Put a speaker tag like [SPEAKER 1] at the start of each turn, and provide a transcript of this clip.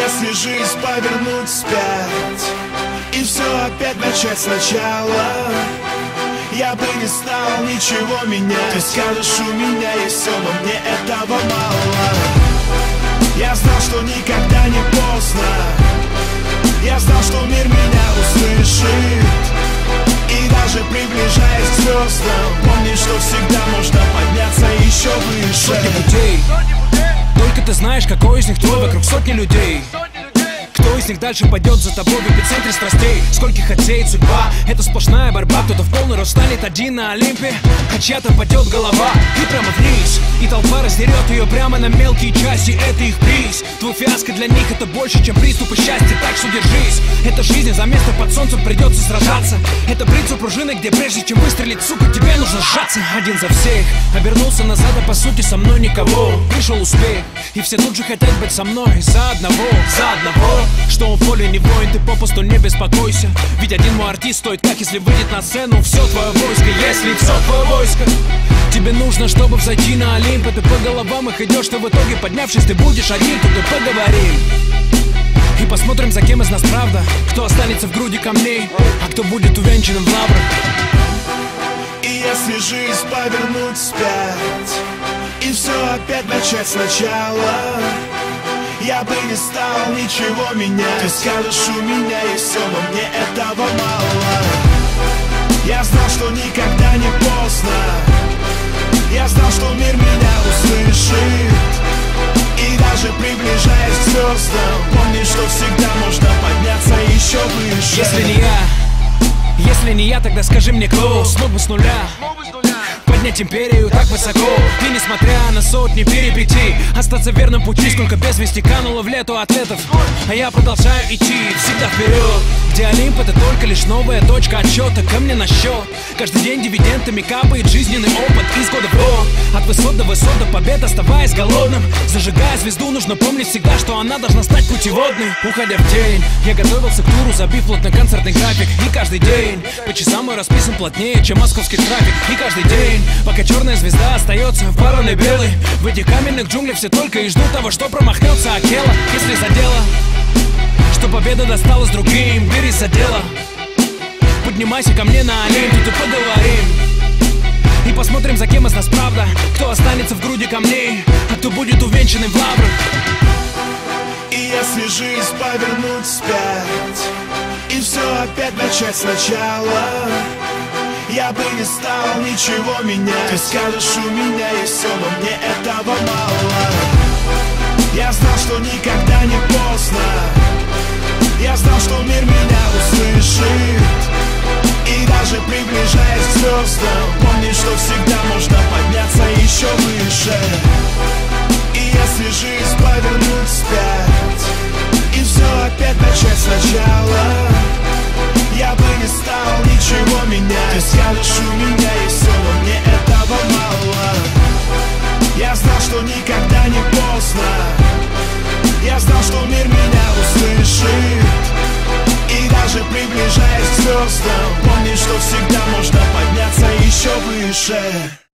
[SPEAKER 1] если жизнь повернуть вспять и все опять начать сначала, я бы не стал ничего менять. Ты скажешь, у меня есть все, но мне этого мало. Я знал, что никогда не поздно. Я знал, что мир меня услышит. И даже приближаясь к звездам, помни, что всегда можно подняться еще выше.
[SPEAKER 2] Сотни путей, только ты знаешь, какой из них твой. Вокруг сотни людей. Кто из них дальше пойдет за тобой в эпицентре страстей? Скольких отсеет судьба? Это сплошная борьба. Кто-то в полный рост станет один на Олимпе, а чья-то падет голова и прямо вниз. И толпа раздерет ее прямо на мелкие части. Это их приз. Твой фиаско для них это больше, чем приступы счастья. Так что держись. Это жизнь, за место под солнцем придется сражаться. Это брит у пружины, где прежде чем выстрелить, сука, тебе нужно сжаться. Один за всех, обернулся назад, а по сути со мной никого. Пришел успех, и все тут же хотят быть со мной. За одного. Что он в поле не воин, ты попусту не беспокойся. Ведь один мой артист стоит как, если выйдет на сцену все твое войско. Если все твое войско, тебе нужно, чтобы взойти на Олимп. Ты по головам их идешь, ты в итоге поднявшись, ты будешь один. Тут и поговорим и посмотрим, за кем из нас правда. Кто останется в груди камней, а кто будет увенчанным в лаврах.
[SPEAKER 1] И если жизнь повернуть вспять и все опять начать сначала, я бы не стал ничего менять. Ты скажешь, у меня есть все, но мне этого мало. Я знал, что никогда не поздно. Я знал, что мир меня услышит. И даже приближаясь к звездам, помни, что всегда можно подняться еще выше.
[SPEAKER 2] Если не я, тогда скажи мне, кто смог бы с нуля поднять империю так высоко? И несмотря на сотни перипетий, остаться в верном пути. Сколько без вести кануло в лету атлетов, а я продолжаю идти всегда вперед. Где Олимп это только лишь новая точка отсчета. Ко мне на счет каждый день дивидендами капает жизненный опыт из года в год. От высот до высот до побед, оставаясь голодным. Зажигая звезду, нужно помнить всегда, что она должна стать путеводной. Уходя в день, я готовился к туру, забив плотно концертный график. И каждый день по часам мой расписан плотнее, чем московский трафик. И каждый день, пока черная звезда остается в пароле белый, в этих каменных джунглях все только и ждут того, что промахнется Акела. Если задело, что победа досталась другим, берись за дело. Поднимайся ко мне на Олимп, тут и поговорим. И посмотрим, за кем из нас правда. Кто останется в груди камней, а кто будет увенчанным в лаврах.
[SPEAKER 1] И если жизнь повернуть вспять и все опять начать сначала, я бы не стал ничего менять. Ты скажешь, у меня есть все, но мне этого мало. Я знал, что никогда не поздно. Я знал, что мир меня услышит. И даже приближаясь к звездам, помни, что всегда можно подняться еще выше. И если жизнь повернуть вспять и все опять начать сначала, я бы не стал ничего менять. Ты скажешь, у меня есть все, но мне этого мало. Я знал, что никогда не поздно. Я знал, что мир меня услышит. И даже приближаясь к звездам, помни, что всегда можно подняться еще выше.